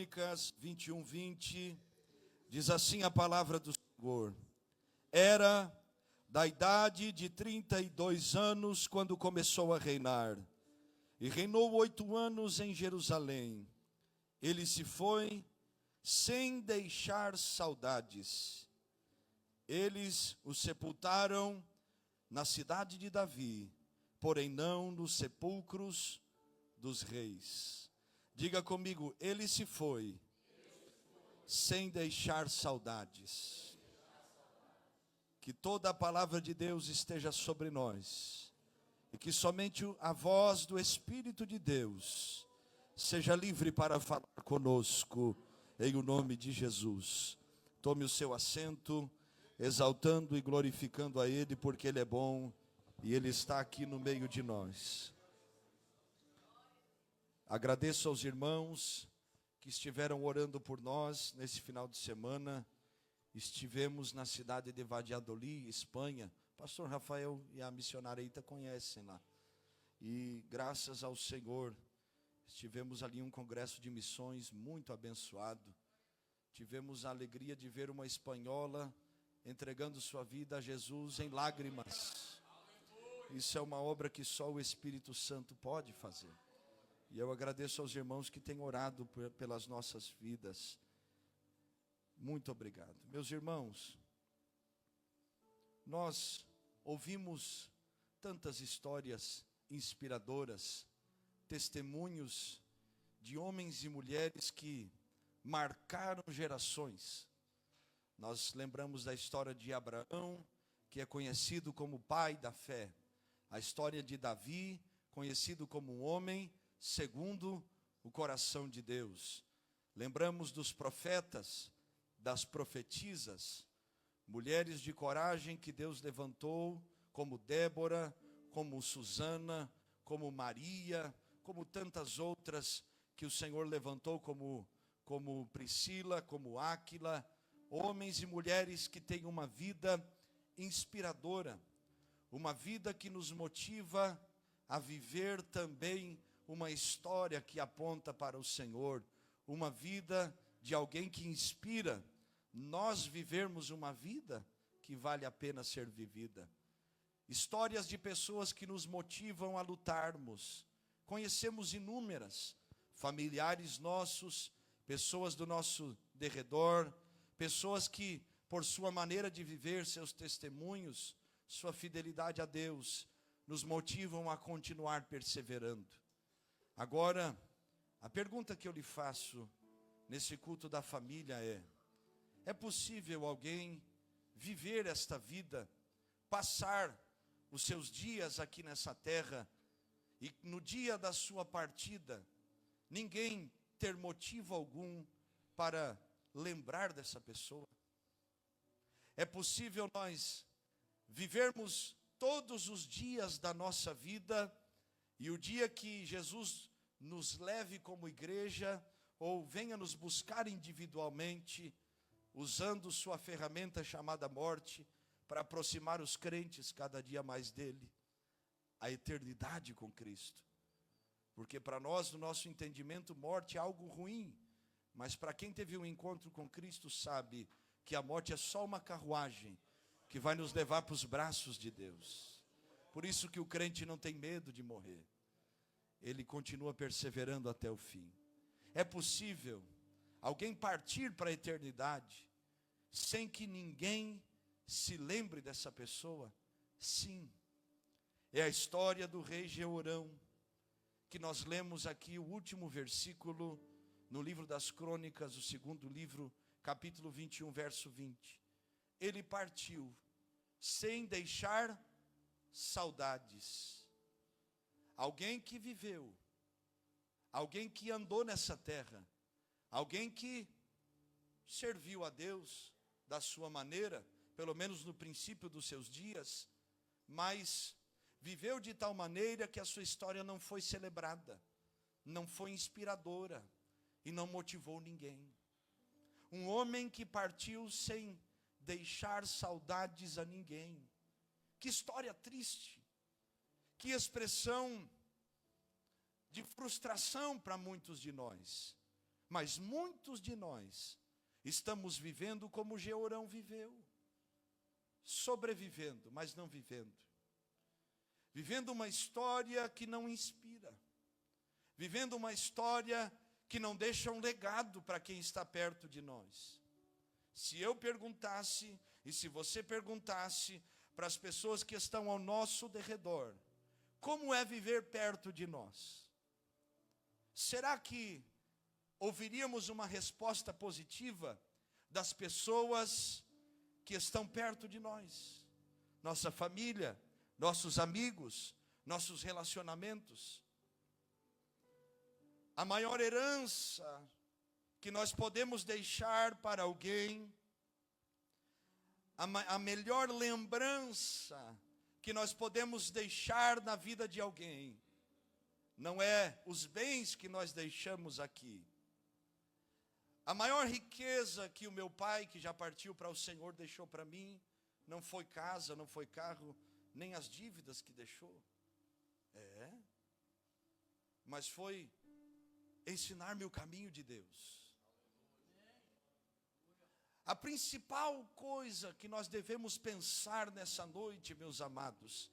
Crônicas 21:20, diz assim a palavra do Senhor: Era da idade de 32 anos quando começou a reinar, e reinou 8 anos em Jerusalém. Ele se foi sem deixar saudades. Eles o sepultaram na cidade de Davi, porém não nos sepulcros dos reis. Diga comigo, ele se foi sem deixar saudades. Que toda a palavra de Deus esteja sobre nós, e que somente a voz do Espírito de Deus seja livre para falar conosco, em o nome de Jesus. Tome o seu assento, exaltando e glorificando a Ele, porque Ele é bom e Ele está aqui no meio de nós. Agradeço aos irmãos que estiveram orando por nós nesse final de semana. Estivemos na cidade de Valladolid, Espanha. Pastor Rafael e a missionária Ita conhecem lá. E graças ao Senhor, estivemos ali em um congresso de missões muito abençoado. Tivemos a alegria de ver uma espanhola entregando sua vida a Jesus em lágrimas. Isso é uma obra que só o Espírito Santo pode fazer. E eu agradeço aos irmãos que têm orado pelas nossas vidas. Muito obrigado. Meus irmãos, nós ouvimos tantas histórias inspiradoras, testemunhos de homens e mulheres que marcaram gerações. Nós lembramos da história de Abraão, que é conhecido como pai da fé. A história de Davi, conhecido como um homem segundo o coração de Deus. Lembramos dos profetas, das profetisas, mulheres de coragem que Deus levantou, como Débora, como Susana, como Maria, como tantas outras que o Senhor levantou, como Priscila, como Áquila, homens e mulheres que têm uma vida inspiradora, uma vida que nos motiva a viver também uma história que aponta para o Senhor, uma vida de alguém que inspira nós vivermos uma vida que vale a pena ser vivida. Histórias de pessoas que nos motivam a lutarmos. Conhecemos inúmeras, familiares nossos, pessoas do nosso derredor, pessoas que, por sua maneira de viver, seus testemunhos, sua fidelidade a Deus, nos motivam a continuar perseverando. Agora, a pergunta que eu lhe faço nesse culto da família é possível alguém viver esta vida, passar os seus dias aqui nessa terra, e no dia da sua partida, ninguém ter motivo algum para lembrar dessa pessoa? É possível nós vivermos todos os dias da nossa vida, e o dia que Jesus nos leve como igreja, ou venha nos buscar individualmente, usando sua ferramenta chamada morte, para aproximar os crentes cada dia mais dele, a eternidade com Cristo. Porque para nós, no nosso entendimento, morte é algo ruim, mas para quem teve um encontro com Cristo sabe que a morte é só uma carruagem que vai nos levar para os braços de Deus. Por isso que o crente não tem medo de morrer. Ele continua perseverando até o fim. É possível alguém partir para a eternidade sem que ninguém se lembre dessa pessoa? Sim. É a história do rei Jeorão, que nós lemos aqui o último versículo no livro das Crônicas, o segundo livro, capítulo 21, verso 20. Ele partiu sem deixar saudades. Alguém que viveu, alguém que andou nessa terra, alguém que serviu a Deus da sua maneira, pelo menos no princípio dos seus dias, mas viveu de tal maneira que a sua história não foi celebrada, não foi inspiradora e não motivou ninguém. Um homem que partiu sem deixar saudades a ninguém. Que história triste, que expressão de frustração para muitos de nós. Mas muitos de nós estamos vivendo como Jeorão viveu. Sobrevivendo, mas não vivendo. Vivendo uma história que não inspira. Vivendo uma história que não deixa um legado para quem está perto de nós. Se eu perguntasse, e se você perguntasse para as pessoas que estão ao nosso derredor, como é viver perto de nós? Será que ouviríamos uma resposta positiva das pessoas que estão perto de nós? Nossa família, nossos amigos, nossos relacionamentos. A maior herança que nós podemos deixar para alguém, a melhor lembrança que nós podemos deixar na vida de alguém, não é os bens que nós deixamos aqui. A maior riqueza que o meu pai, que já partiu para o Senhor, deixou para mim, não foi casa, não foi carro, nem as dívidas que deixou. Mas foi ensinar-me o caminho de Deus. A principal coisa que nós devemos pensar nessa noite, meus amados,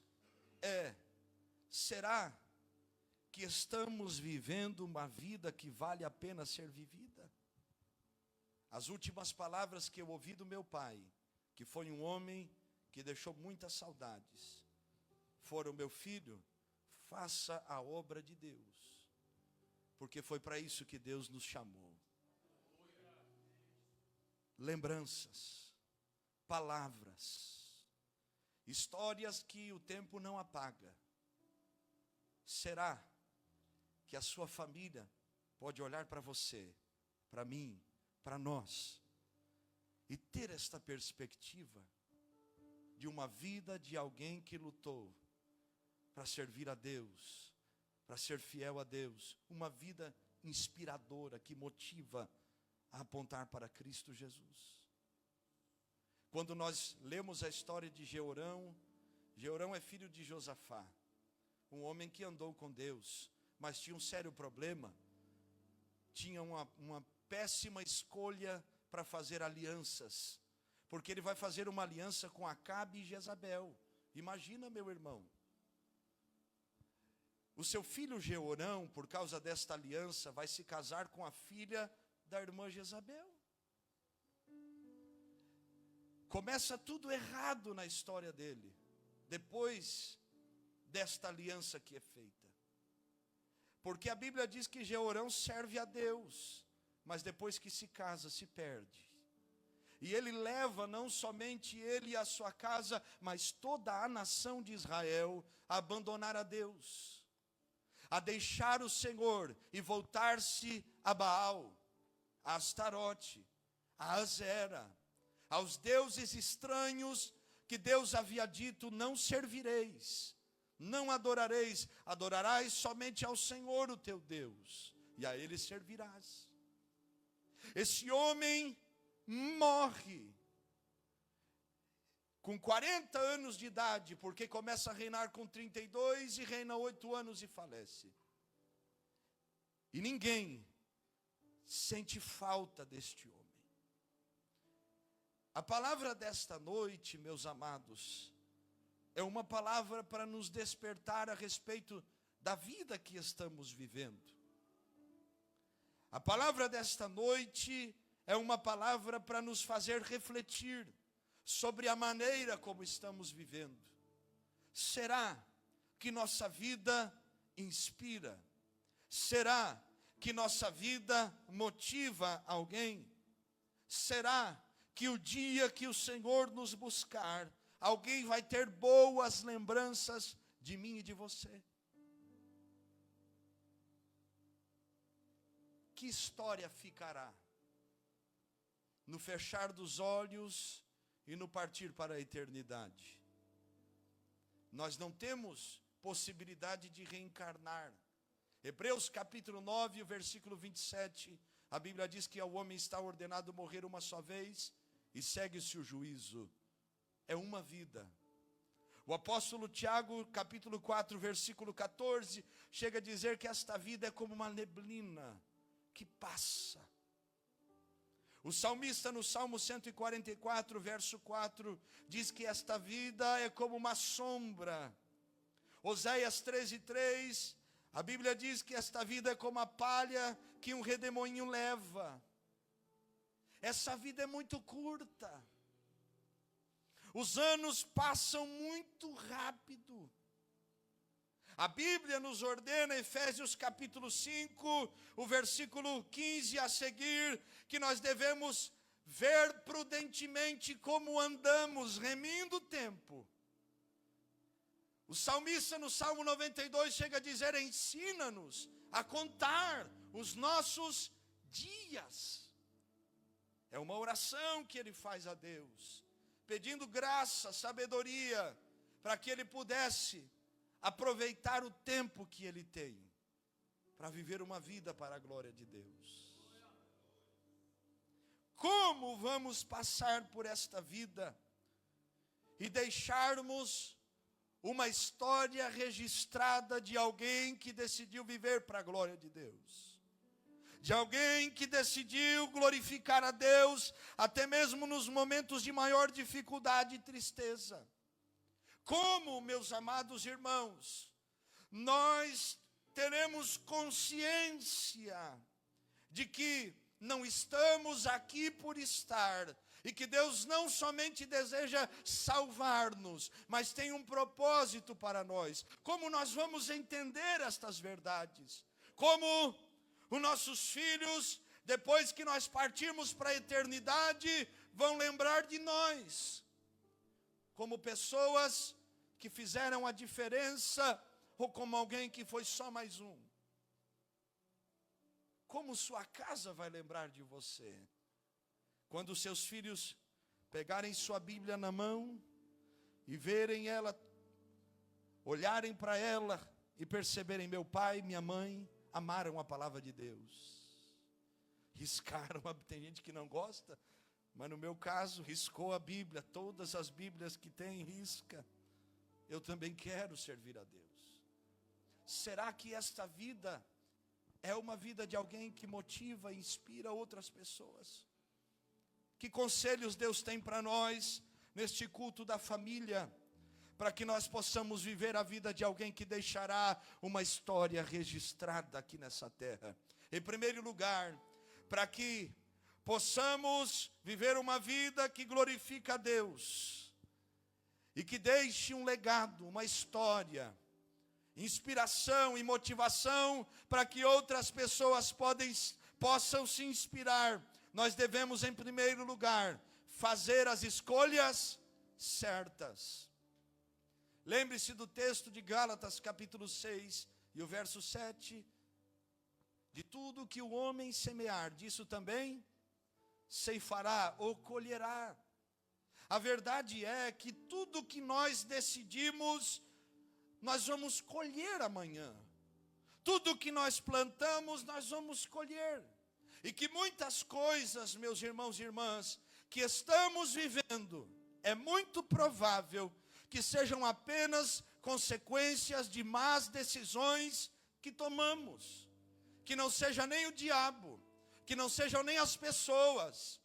será que estamos vivendo uma vida que vale a pena ser vivida? As últimas palavras que eu ouvi do meu pai, que foi um homem que deixou muitas saudades, foram: meu filho, faça a obra de Deus, porque foi para isso que Deus nos chamou. Lembranças, palavras, histórias que o tempo não apaga. Será que a sua família pode olhar para você, para mim, para nós, e ter esta perspectiva de uma vida de alguém que lutou para servir a Deus, para ser fiel a Deus, uma vida inspiradora que motiva a apontar para Cristo Jesus? Quando nós lemos a história de Jeorão, Jeorão é filho de Josafá, um homem que andou com Deus, mas tinha um sério problema, tinha uma péssima escolha para fazer alianças, porque ele vai fazer uma aliança com Acabe e Jezabel. Imagina, meu irmão, o seu filho Jeorão, por causa desta aliança, vai se casar com a filha da irmã Jezabel. Começa tudo errado na história dele, depois desta aliança que é feita. Porque a Bíblia diz que Jeorão serve a Deus, mas depois que se casa, se perde. E ele leva não somente ele e a sua casa, mas toda a nação de Israel a abandonar a Deus, a deixar o Senhor e voltar-se a Baal, a Astarote, a Azera, aos deuses estranhos que Deus havia dito: não servireis, não adorareis, adorarás somente ao Senhor o teu Deus, e a Ele servirás. Esse homem morre com 40 anos de idade, porque começa a reinar com 32 e reina 8 anos e falece. E ninguém sente falta deste homem. A palavra desta noite, meus amados, é uma palavra para nos despertar a respeito da vida que estamos vivendo. A palavra desta noite é uma palavra para nos fazer refletir sobre a maneira como estamos vivendo. Será que nossa vida inspira? Será que nossa vida motiva alguém? Será que o dia que o Senhor nos buscar, alguém vai ter boas lembranças de mim e de você? Que história ficará no fechar dos olhos e no partir para a eternidade? Nós não temos possibilidade de reencarnar. Hebreus capítulo 9, versículo 27, a Bíblia diz que ao homem está ordenado morrer uma só vez e segue-se o juízo. É uma vida. O apóstolo Tiago, capítulo 4, versículo 14, chega a dizer que esta vida é como uma neblina que passa. O salmista no Salmo 144, verso 4, diz que esta vida é como uma sombra. Oséias 13:3, a Bíblia diz que esta vida é como a palha que um redemoinho leva. Essa vida é muito curta. Os anos passam muito rápido. A Bíblia nos ordena, Efésios capítulo 5, o versículo 15 a seguir, que nós devemos ver prudentemente como andamos, remindo o tempo. O salmista no Salmo 92 chega a dizer: ensina-nos a contar os nossos dias. É uma oração que ele faz a Deus, pedindo graça, sabedoria, para que ele pudesse aproveitar o tempo que ele tem, para viver uma vida para a glória de Deus. Como vamos passar por esta vida e deixarmos uma história registrada de alguém que decidiu viver para a glória de Deus? De alguém que decidiu glorificar a Deus, até mesmo nos momentos de maior dificuldade e tristeza. Como, meus amados irmãos, nós teremos consciência de que não estamos aqui por estar, e que Deus não somente deseja salvar-nos, mas tem um propósito para nós. Como nós vamos entender estas verdades? Como os nossos filhos, depois que nós partirmos para a eternidade, vão lembrar de nós como pessoas que fizeram a diferença, ou como alguém que foi só mais um? Como sua casa vai lembrar de você? Quando seus filhos pegarem sua Bíblia na mão e verem ela, olharem para ela e perceberem: meu pai e minha mãe amaram a palavra de Deus, riscaram. Tem gente que não gosta, mas no meu caso, riscou a Bíblia, todas as Bíblias que tem, risca. Eu também quero servir a Deus. Será que esta vida é uma vida de alguém que motiva e inspira outras pessoas? Que conselhos Deus tem para nós neste culto da família, para que nós possamos viver a vida de alguém que deixará uma história registrada aqui nessa terra? Em primeiro lugar, para que possamos viver uma vida que glorifica a Deus e que deixe um legado, uma história, inspiração e motivação para que outras pessoas possam se inspirar. Nós devemos, em primeiro lugar, fazer as escolhas certas. Lembre-se do texto de Gálatas capítulo 6 e o verso 7. De tudo que o homem semear, disso também ceifará ou colherá. A verdade é que tudo que nós decidimos, nós vamos colher amanhã. Tudo que nós plantamos, nós vamos colher. E que muitas coisas, meus irmãos e irmãs, que estamos vivendo, é muito provável que sejam apenas consequências de más decisões que tomamos. Que não seja nem o diabo, que não sejam nem as pessoas,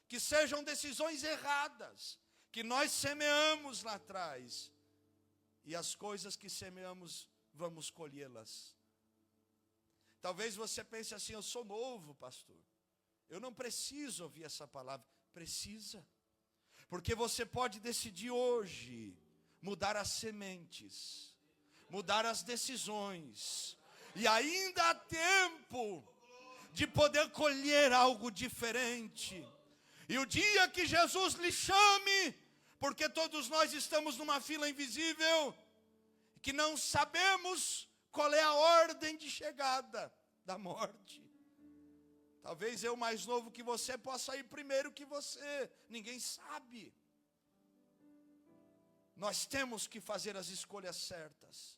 que sejam decisões erradas, que nós semeamos lá atrás, e as coisas que semeamos, vamos colhê-las. Talvez você pense assim: eu sou novo, pastor, eu não preciso ouvir essa palavra. Precisa, porque você pode decidir hoje, mudar as sementes, mudar as decisões, e ainda há tempo de poder colher algo diferente. E o dia que Jesus lhe chame, porque todos nós estamos numa fila invisível, que não sabemos qual é a ordem de chegada da morte. Talvez eu, mais novo que você, possa ir primeiro que você, ninguém sabe. Nós temos que fazer as escolhas certas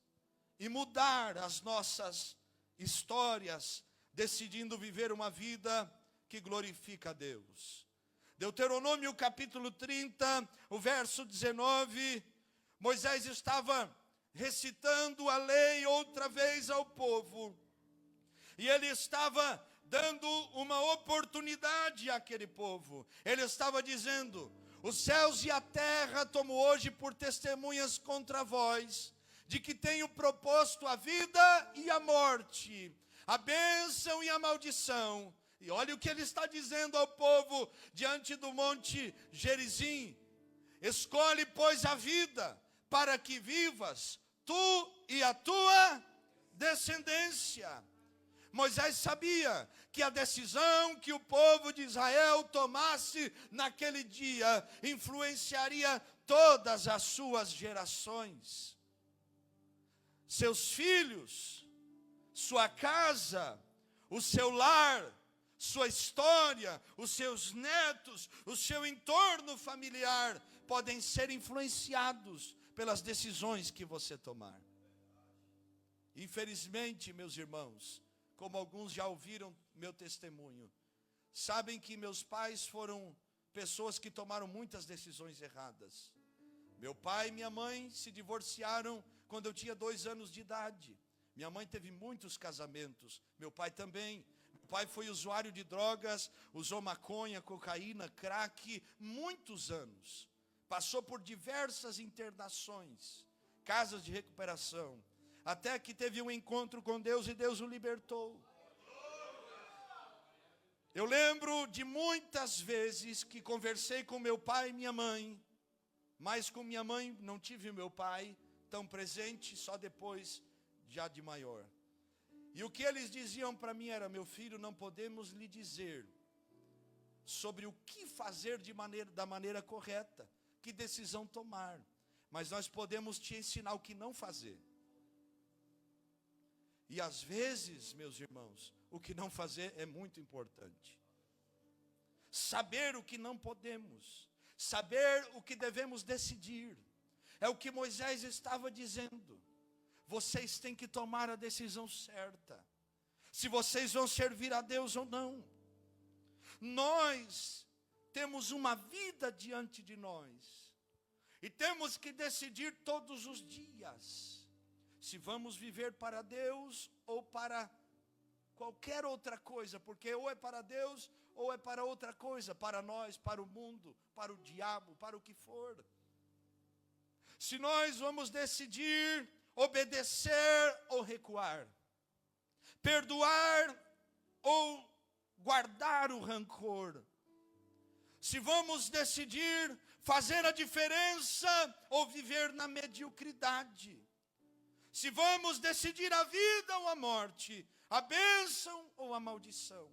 e mudar as nossas histórias, decidindo viver uma vida que glorifica a Deus. Deuteronômio capítulo 30, o verso 19, Moisés estava recitando a lei outra vez ao povo. E ele estava dando uma oportunidade àquele povo. Ele estava dizendo: os céus e a terra tomo hoje por testemunhas contra vós, de que tenho proposto a vida e a morte, a bênção e a maldição. E olha o que ele está dizendo ao povo diante do monte Gerizim: escolhe, pois, a vida, para que vivas, tu e a tua descendência. Moisés sabia que a decisão que o povo de Israel tomasse naquele dia influenciaria todas as suas gerações. Seus filhos, sua casa, o seu lar, sua história, os seus netos, o seu entorno familiar podem ser influenciados pelas decisões que você tomar. Infelizmente, meus irmãos, como alguns já ouviram meu testemunho, sabem que meus pais foram pessoas que tomaram muitas decisões erradas. Meu pai e minha mãe se divorciaram quando eu tinha 2 anos de idade. Minha mãe teve muitos casamentos, meu pai também. Meu pai foi usuário de drogas, usou maconha, cocaína, crack, muitos anos. Passou por diversas internações, casas de recuperação, até que teve um encontro com Deus e Deus o libertou. Eu lembro de muitas vezes que conversei com meu pai e minha mãe, mas com minha mãe não tive meu pai tão presente, só depois, já de maior. E o que eles diziam para mim era: meu filho, não podemos lhe dizer sobre o que fazer da maneira correta, que decisão tomar, mas nós podemos te ensinar o que não fazer. E às vezes, meus irmãos, o que não fazer é muito importante. Saber o que não podemos, saber o que devemos decidir, é o que Moisés estava dizendo. Vocês têm que tomar a decisão certa, se vocês vão servir a Deus ou não. Nós temos uma vida diante de nós, e temos que decidir todos os dias, se vamos viver para Deus ou para qualquer outra coisa, porque ou é para Deus ou é para outra coisa, para nós, para o mundo, para o diabo, para o que for. Se nós vamos decidir obedecer ou recuar, perdoar ou guardar o rancor, se vamos decidir fazer a diferença ou viver na mediocridade, se vamos decidir a vida ou a morte, a bênção ou a maldição.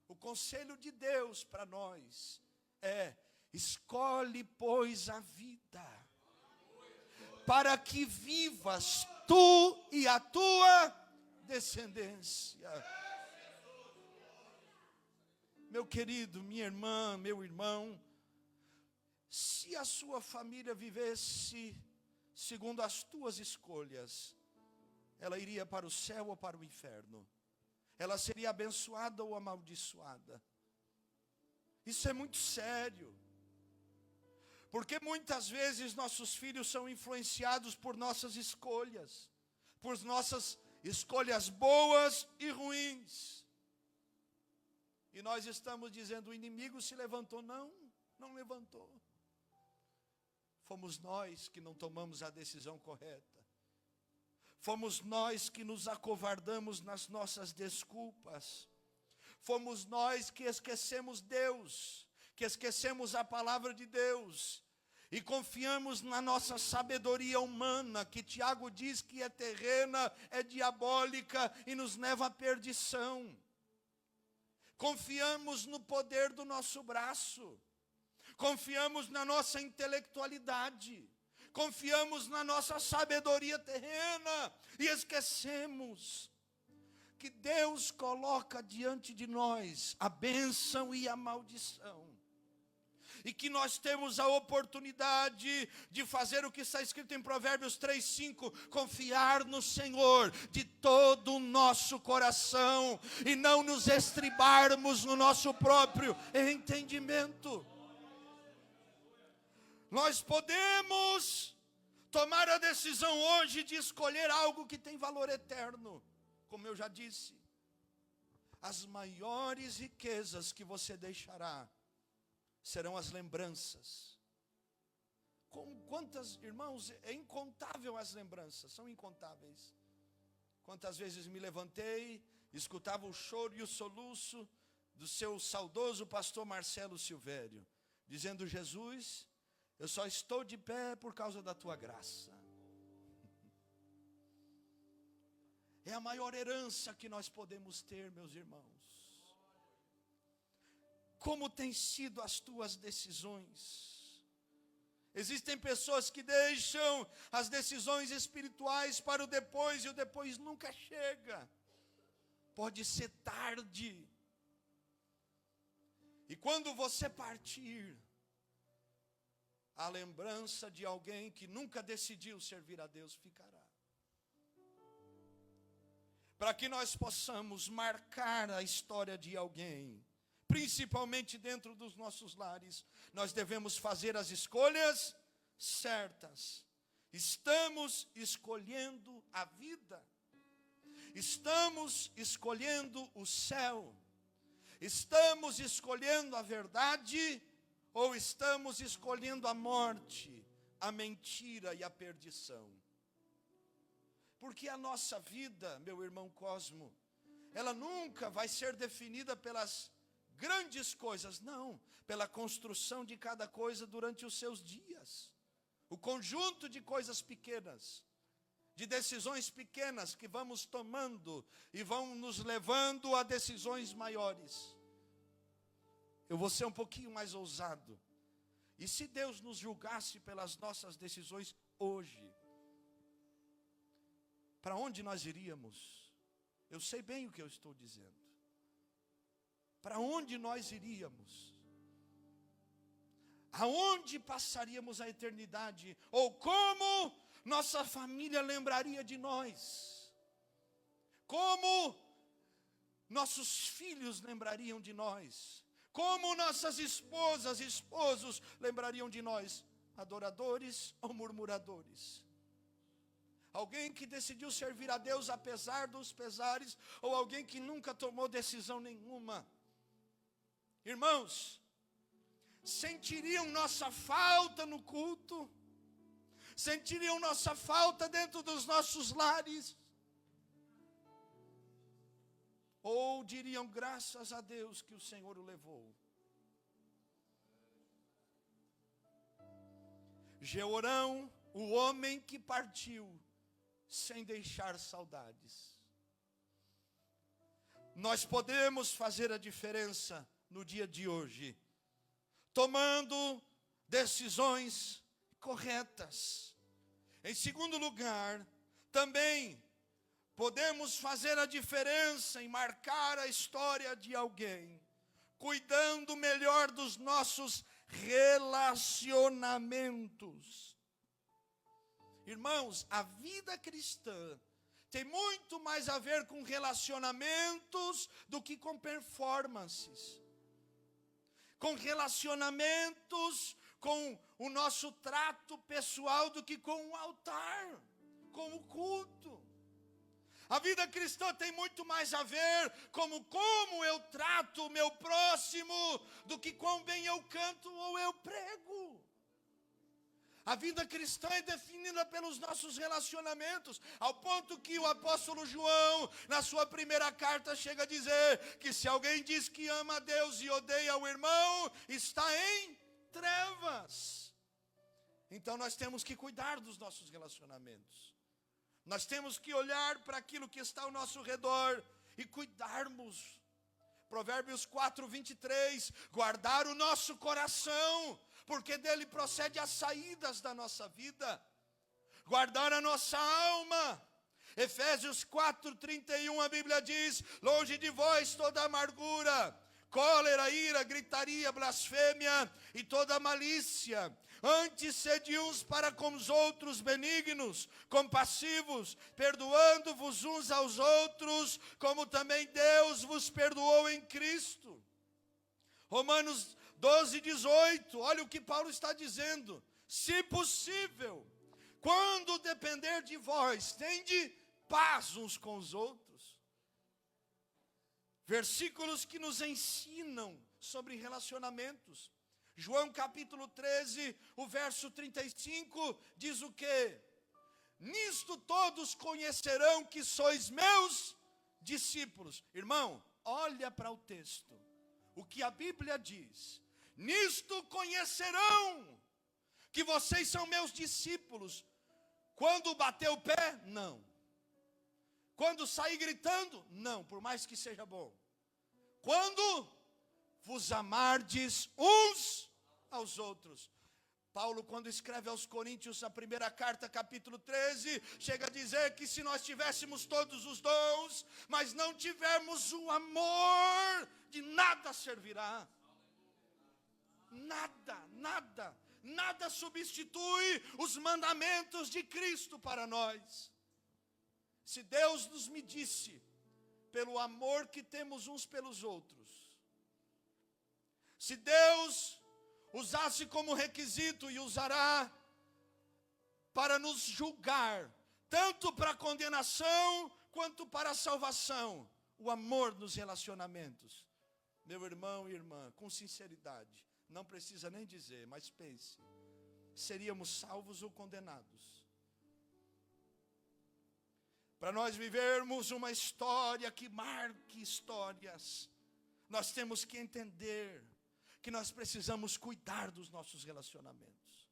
O conselho de Deus para nós é: escolhe, pois, a vida, para que vivas tu e a tua descendência. Meu querido, minha irmã, meu irmão, se a sua família vivesse segundo as tuas escolhas, ela iria para o céu ou para o inferno? Ela seria abençoada ou amaldiçoada? Isso é muito sério, porque muitas vezes nossos filhos são influenciados por nossas escolhas, por nossas escolhas boas e ruins. E nós estamos dizendo: o inimigo se levantou. Não levantou. Fomos nós que não tomamos a decisão correta. Fomos nós que nos acovardamos nas nossas desculpas. Fomos nós que esquecemos Deus, que esquecemos a palavra de Deus, e confiamos na nossa sabedoria humana, que Tiago diz que é terrena, é diabólica e nos leva à perdição. Confiamos no poder do nosso braço, confiamos na nossa intelectualidade, confiamos na nossa sabedoria terrena e esquecemos que Deus coloca diante de nós a bênção e a maldição. E que nós temos a oportunidade de fazer o que está escrito em Provérbios 3:5, confiar no Senhor de todo o nosso coração e não nos estribarmos no nosso próprio entendimento. Nós podemos tomar a decisão hoje de escolher algo que tem valor eterno, como eu já disse, as maiores riquezas que você deixará serão as lembranças. Quantas, irmãos, é incontável as lembranças, são incontáveis. Quantas vezes me levantei, escutava o choro e o soluço do seu saudoso pastor Marcelo Silvério, dizendo: Jesus, eu só estou de pé por causa da tua graça. É a maior herança que nós podemos ter, meus irmãos. Como têm sido as tuas decisões? Existem pessoas que deixam as decisões espirituais para o depois, e o depois nunca chega. Pode ser tarde. E quando você partir, a lembrança de alguém que nunca decidiu servir a Deus ficará. Para que nós possamos marcar a história de alguém, principalmente dentro dos nossos lares, nós devemos fazer as escolhas certas. Estamos escolhendo a vida. Estamos escolhendo o céu. Estamos escolhendo a verdade ou estamos escolhendo a morte, a mentira e a perdição? Porque a nossa vida, meu irmão Cosmo, ela nunca vai ser definida pelas grandes coisas, não, pela construção de cada coisa durante os seus dias. O conjunto de coisas pequenas, de decisões pequenas que vamos tomando e vão nos levando a decisões maiores. Eu vou ser um pouquinho mais ousado. E se Deus nos julgasse pelas nossas decisões hoje, para onde nós iríamos? Eu sei bem o que eu estou dizendo. Para onde nós iríamos? Aonde passaríamos a eternidade? Ou como nossa família lembraria de nós? Como nossos filhos lembrariam de nós? Como nossas esposas e esposos lembrariam de nós? Adoradores ou murmuradores? Alguém que decidiu servir a Deus apesar dos pesares, ou alguém que nunca tomou decisão nenhuma? Irmãos, sentiriam nossa falta no culto? Sentiriam nossa falta dentro dos nossos lares? Ou diriam: graças a Deus que o Senhor o levou? Jeorão, o homem que partiu sem deixar saudades. Nós podemos fazer a diferença no dia de hoje, tomando decisões corretas. Em segundo lugar, também podemos fazer a diferença em marcar a história de alguém, cuidando melhor dos nossos relacionamentos. Irmãos, a vida cristã tem muito mais a ver com relacionamentos do que com performances. Com relacionamentos, com o nosso trato pessoal do que com o altar, com o culto. A vida cristã tem muito mais a ver como eu trato o meu próximo do que quão bem eu canto ou eu prego. A vida cristã é definida pelos nossos relacionamentos, ao ponto que o apóstolo João, na sua primeira carta, chega a dizer que se alguém diz que ama a Deus e odeia o irmão, está em trevas. Então nós temos que cuidar dos nossos relacionamentos. Nós temos que olhar para aquilo que está ao nosso redor e cuidarmos. Provérbios 4:23, guardar o nosso coração, porque dele procede as saídas da nossa vida. Guardar a nossa alma. Efésios 4:31, a Bíblia diz: longe de vós toda amargura, cólera, ira, gritaria, blasfêmia e toda malícia. Antes sede uns para com os outros benignos, compassivos, perdoando-vos uns aos outros, como também Deus vos perdoou em Cristo. Romanos 12:18, olha o que Paulo está dizendo: se possível, quando depender de vós, tende paz uns com os outros. versículos que nos ensinam sobre relacionamentos. João capítulo 13, o verso 35, diz o quê? Nisto todos conhecerão que sois meus discípulos. Irmão, olha para o texto. O que a Bíblia diz. Nisto conhecerão que vocês são meus discípulos. Quando bater o pé? Não. Quando sair gritando? Não, por mais que seja bom. Quando vos amardes uns aos outros. Paulo, quando escreve aos Coríntios a primeira carta, capítulo 13, chega a dizer que se nós tivéssemos todos os dons, mas não tivermos o amor, de nada servirá. Nada substitui os mandamentos de Cristo para nós. Se Deus nos medisse pelo amor que temos uns pelos outros, se Deus usasse como requisito e usará para nos julgar, tanto para a condenação quanto para a salvação, o amor nos relacionamentos. Meu irmão e irmã, com sinceridade, não precisa nem dizer, mas pense, seríamos salvos ou condenados? Para nós vivermos uma história que marque histórias, nós temos que entender que nós precisamos cuidar dos nossos relacionamentos.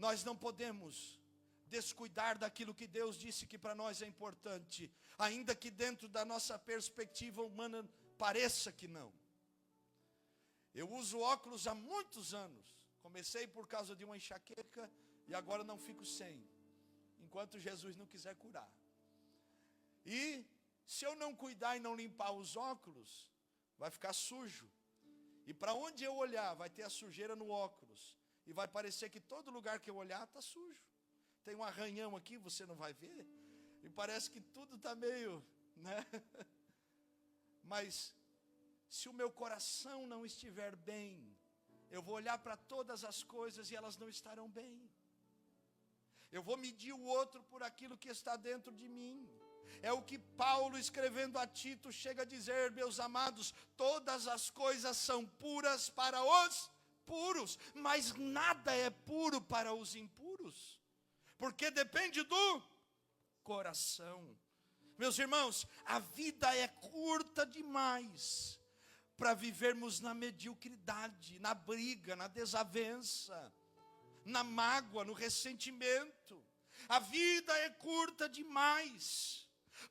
Nós não podemos descuidar daquilo que Deus disse que para nós é importante, ainda que dentro da nossa perspectiva humana pareça que não. Eu uso óculos há muitos anos. Comecei por causa de uma enxaqueca e agora não fico sem, enquanto Jesus não quiser curar. E se eu não cuidar e não limpar os óculos, vai ficar sujo. E para onde eu olhar, vai ter a sujeira no óculos. E vai parecer que todo lugar que eu olhar está sujo. Tem um arranhão aqui, você não vai ver. E parece que tudo está meio, né? Mas, se o meu coração não estiver bem, eu vou olhar para todas as coisas e elas não estarão bem. Eu vou medir o outro por aquilo que está dentro de mim. É o que Paulo, escrevendo a Tito, chega a dizer: meus amados, todas as coisas são puras para os puros, mas nada é puro para os impuros, porque depende do coração. Meus irmãos, a vida é curta demais para vivermos na mediocridade, na briga, na desavença, na mágoa, no ressentimento. A vida é curta demais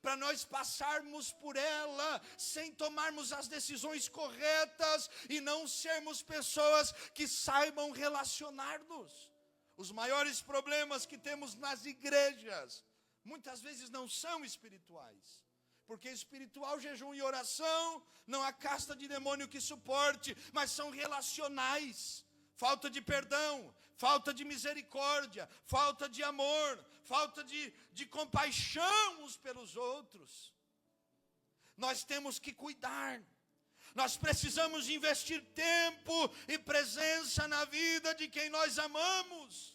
para nós passarmos por ela sem tomarmos as decisões corretas e não sermos pessoas que saibam relacionar-nos. Os maiores problemas que temos nas igrejas muitas vezes não são espirituais, porque espiritual, jejum e oração não há casta de demônio que suporte, mas são relacionais. Falta de perdão, falta de misericórdia, falta de amor, falta de compaixão uns pelos outros. Nós temos que cuidar. Nós precisamos investir tempo e presença na vida de quem nós amamos.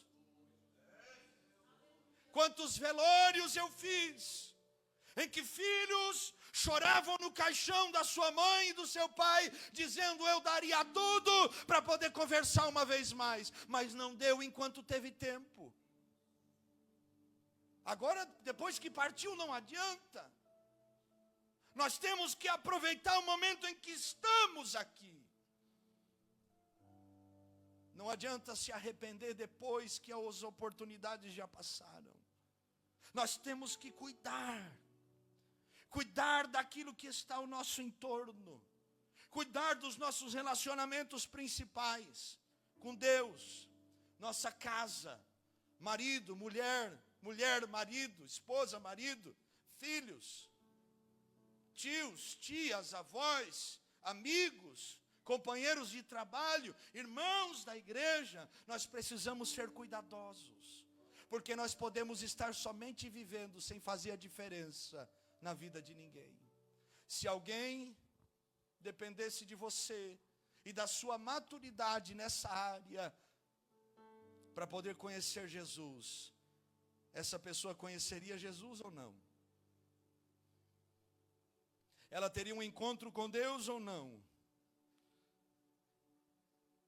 Quantos velórios eu fiz, em que filhos choravam no caixão da sua mãe e do seu pai, dizendo: eu daria tudo para poder conversar uma vez mais, mas não deu enquanto teve tempo. Agora, depois que partiu, não adianta. Nós temos que aproveitar o momento em que estamos aqui. Não adianta se arrepender depois que as oportunidades já passaram. Nós temos que cuidar daquilo que está ao nosso entorno, cuidar dos nossos relacionamentos principais com Deus, nossa casa, marido, mulher, marido, esposa, marido, filhos, tios, tias, avós, amigos, companheiros de trabalho, irmãos da igreja. Nós precisamos ser cuidadosos, porque nós podemos estar somente vivendo sem fazer a diferença na vida de ninguém. Se alguém dependesse de você e da sua maturidade nessa área para poder conhecer Jesus, essa pessoa conheceria Jesus ou não? ela teria um encontro com Deus ou não?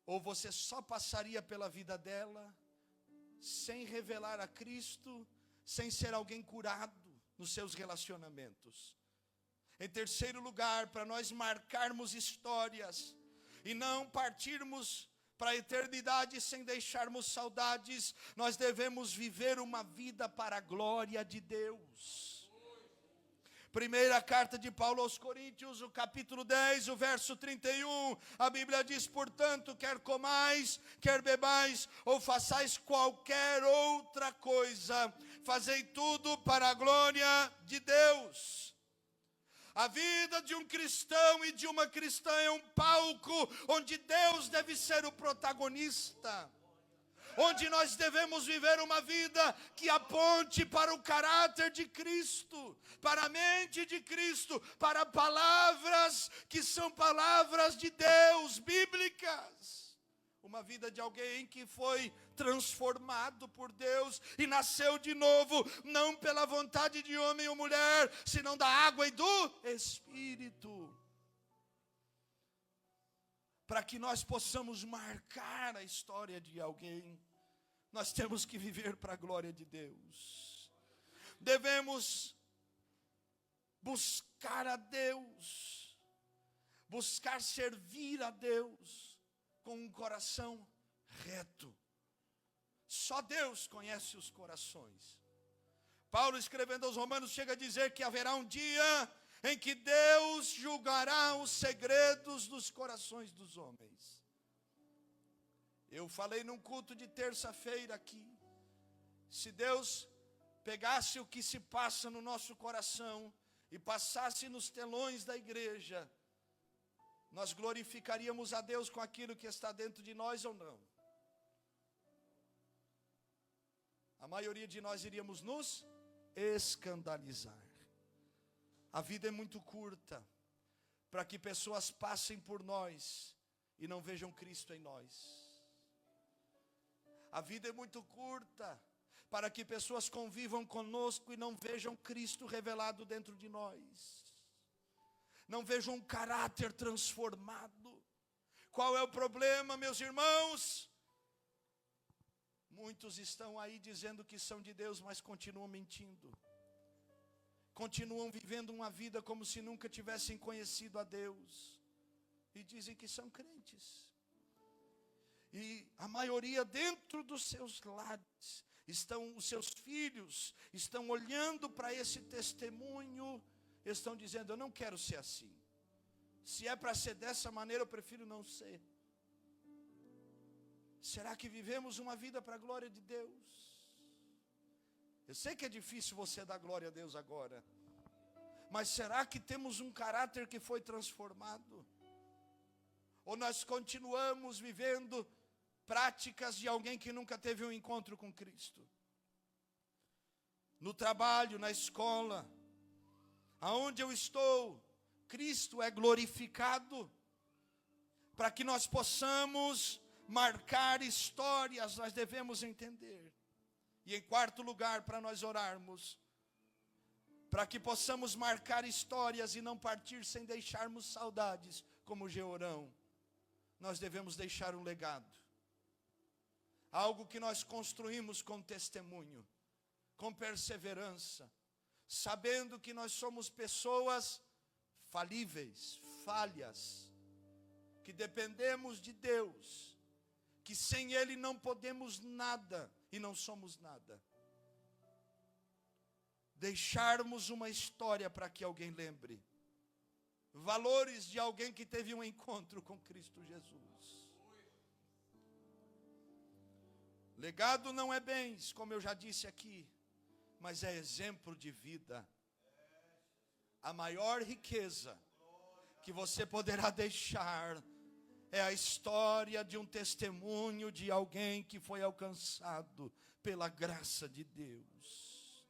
Ou você só passaria pela vida dela sem revelar a Cristo, sem ser alguém curado nos seus relacionamentos? Em terceiro lugar, para nós marcarmos histórias e não partirmos para a eternidade sem deixarmos saudades, nós devemos viver uma vida para a glória de Deus. Primeira carta de Paulo aos Coríntios, o capítulo 10, o verso 31, a Bíblia diz: portanto, quer comais, quer bebais, ou façais qualquer outra coisa, fazei tudo para a glória de Deus. A vida de um cristão e de uma cristã é um palco onde Deus deve ser o protagonista, onde nós devemos viver uma vida que aponte para o caráter de Cristo, para a mente de Cristo, para palavras que são palavras de Deus, bíblicas. Uma vida de alguém que foi transformado por Deus e nasceu de novo, não pela vontade de homem ou mulher, senão da água e do Espírito. Para que nós possamos marcar a história de alguém, nós temos que viver para a glória de Deus. Devemos buscar a Deus, buscar servir a Deus com um coração reto. Só Deus conhece os corações. Paulo, escrevendo aos Romanos, chega a dizer que haverá um dia em que Deus julgará os segredos dos corações dos homens. Eu falei num culto de terça-feira aqui, se Deus pegasse o que se passa no nosso coração e passasse nos telões da igreja, nós glorificaríamos a Deus com aquilo que está dentro de nós ou não? A maioria de nós iríamos nos escandalizar. A vida é muito curta para que pessoas passem por nós e não vejam Cristo em nós. A vida é muito curta para que pessoas convivam conosco e não vejam Cristo revelado dentro de nós. Não vejam um caráter transformado. Qual é o problema, meus irmãos? Muitos estão aí dizendo que são de Deus, mas continuam mentindo. Continuam vivendo uma vida como se nunca tivessem conhecido a Deus. E dizem que são crentes. E a maioria dentro dos seus lares, os seus filhos estão olhando para esse testemunho, estão dizendo: eu não quero ser assim. Se é para ser dessa maneira, eu prefiro não ser. Será que vivemos uma vida para a glória de Deus? Eu sei que é difícil você dar glória a Deus agora, mas será que temos um caráter que foi transformado? Ou nós continuamos vivendo práticas de alguém que nunca teve um encontro com Cristo? No trabalho, na escola, aonde eu estou, Cristo é glorificado. Para que nós possamos marcar histórias, nós devemos entender. E em quarto lugar, para nós orarmos, para que possamos marcar histórias e não partir sem deixarmos saudades, como Jeorão, nós devemos deixar um legado. Algo que nós construímos com testemunho, com perseverança, sabendo que nós somos pessoas falíveis, falhas, que dependemos de Deus, que sem Ele não podemos nada e não somos nada. Deixarmos uma história para que alguém lembre, valores de alguém que teve um encontro com Cristo Jesus. Legado não é bens, como eu já disse aqui, mas é exemplo de vida. A maior riqueza que você poderá deixar é a história de um testemunho de alguém que foi alcançado pela graça de Deus.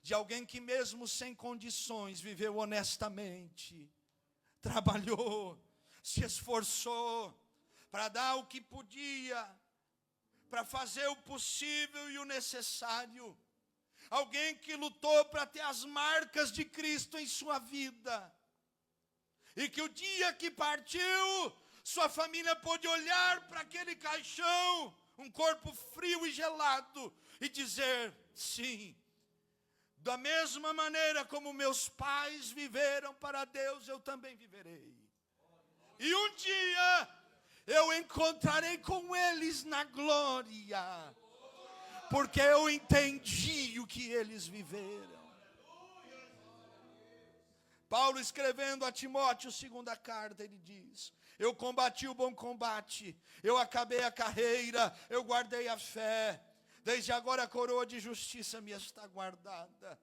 De alguém que mesmo sem condições viveu honestamente, trabalhou, se esforçou para dar o que podia, para fazer o possível e o necessário. Alguém que lutou para ter as marcas de Cristo em sua vida. E que o dia que partiu, sua família pôde olhar para aquele caixão, um corpo frio e gelado, e dizer: sim, da mesma maneira como meus pais viveram para Deus, eu também viverei. E um dia eu encontrarei com eles na glória, porque eu entendi o que eles viveram. Paulo, escrevendo a Timóteo, segunda carta, ele diz: eu combati o bom combate, eu acabei a carreira, eu guardei a fé. Desde agora a coroa de justiça me está guardada.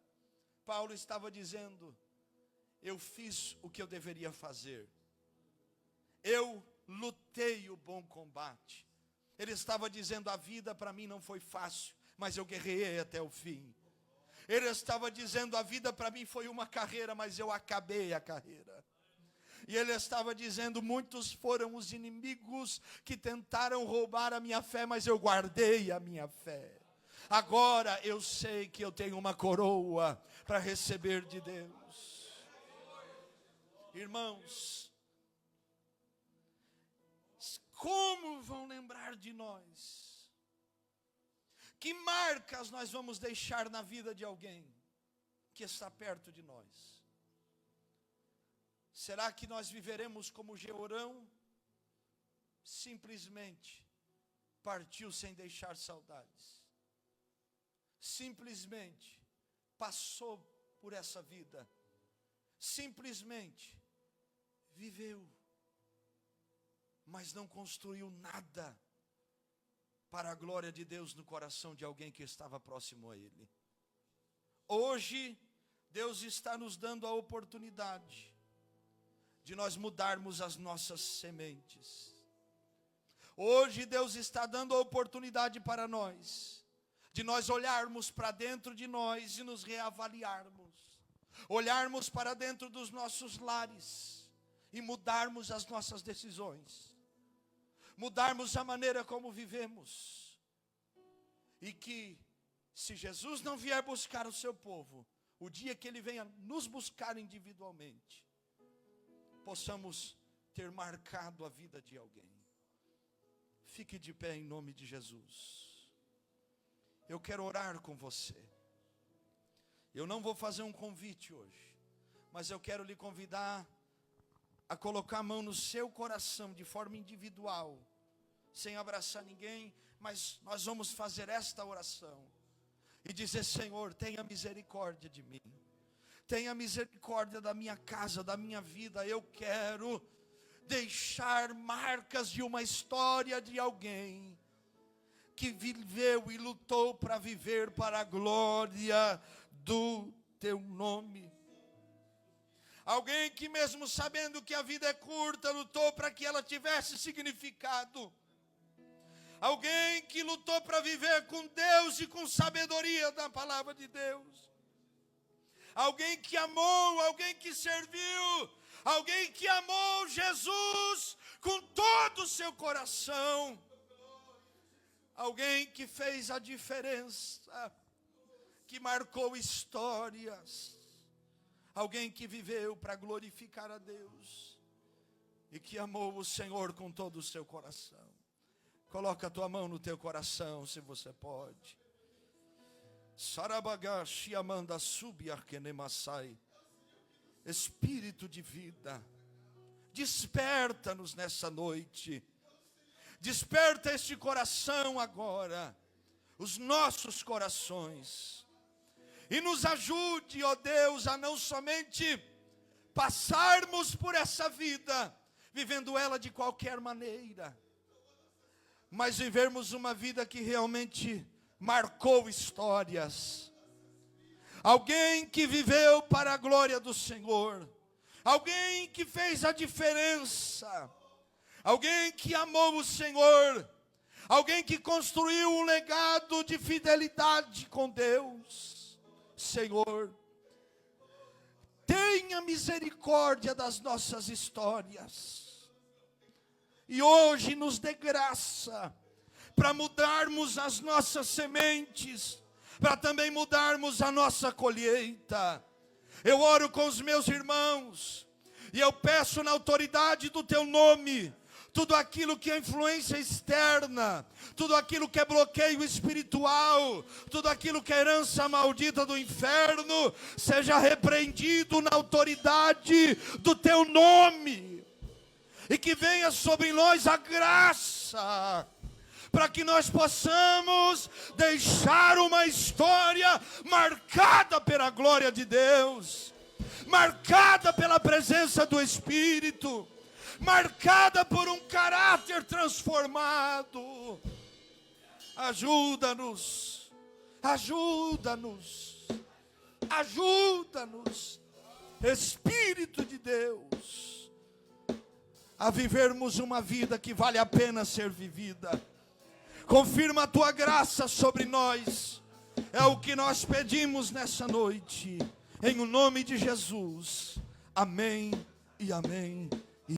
Paulo estava dizendo: eu fiz o que eu deveria fazer. Eu lutei o bom combate. Ele estava dizendo: a vida para mim não foi fácil, mas eu guerrei até o fim. Ele estava dizendo: a vida para mim foi uma carreira, mas eu acabei a carreira. E ele estava dizendo: muitos foram os inimigos que tentaram roubar a minha fé, mas eu guardei a minha fé. Agora eu sei que eu tenho uma coroa para receber de Deus. Irmãos, como vão lembrar de nós? Que marcas nós vamos deixar na vida de alguém que está perto de nós? Será que nós viveremos como Jeorão? Simplesmente partiu sem deixar saudades. Simplesmente passou por essa vida. Simplesmente viveu, mas não construiu nada para a glória de Deus no coração de alguém que estava próximo a ele. Hoje, Deus está nos dando a oportunidade de nós mudarmos as nossas sementes. Hoje Deus está dando a oportunidade para nós, de nós olharmos para dentro de nós e nos reavaliarmos. Olharmos para dentro dos nossos lares e mudarmos as nossas decisões. Mudarmos a maneira como vivemos. E que, se Jesus não vier buscar o seu povo, o dia que ele venha nos buscar individualmente, possamos ter marcado a vida de alguém. Fique de pé em nome de Jesus. Eu quero orar com você. Eu não vou fazer um convite hoje, mas eu quero lhe convidar a colocar a mão no seu coração de forma individual, sem abraçar ninguém, mas nós vamos fazer esta oração e dizer: Senhor, tenha misericórdia de mim. Tenha misericórdia da minha casa, da minha vida. Eu quero deixar marcas de uma história de alguém que viveu e lutou para viver para a glória do teu nome. Alguém que, mesmo sabendo que a vida é curta, lutou para que ela tivesse significado. Alguém que lutou para viver com Deus e com sabedoria da palavra de Deus. Alguém que amou, alguém que serviu, alguém que amou Jesus com todo o seu coração. Alguém que fez a diferença, que marcou histórias. Alguém que viveu para glorificar a Deus e que amou o Senhor com todo o seu coração. Coloca a tua mão no teu coração, se você pode. Sarabagashi amanda subiarkenemasai. Espírito de vida, desperta-nos nessa noite. Desperta este coração agora, os nossos corações. E nos ajude, ó Deus, a não somente passarmos por essa vida, vivendo ela de qualquer maneira, mas vivermos uma vida que realmente marcou histórias. Alguém que viveu para a glória do Senhor. Alguém que fez a diferença. Alguém que amou o Senhor. Alguém que construiu um legado de fidelidade com Deus. Senhor, tenha misericórdia das nossas histórias. E hoje nos dê graça para mudarmos as nossas sementes, para também mudarmos a nossa colheita. Eu oro com os meus irmãos, E eu peço na autoridade do teu nome, tudo aquilo que é influência externa, tudo aquilo que é bloqueio espiritual, tudo aquilo que é herança maldita do inferno, seja repreendido na autoridade do teu nome. E que venha sobre nós a graça, para que nós possamos deixar uma história marcada pela glória de Deus, marcada pela presença do Espírito, marcada por um caráter transformado. Ajuda-nos, ajuda-nos, ajuda-nos, Espírito de Deus, a vivermos uma vida que vale a pena ser vivida. Confirma a tua graça sobre nós, é o que nós pedimos nessa noite, em o nome de Jesus, amém e amém.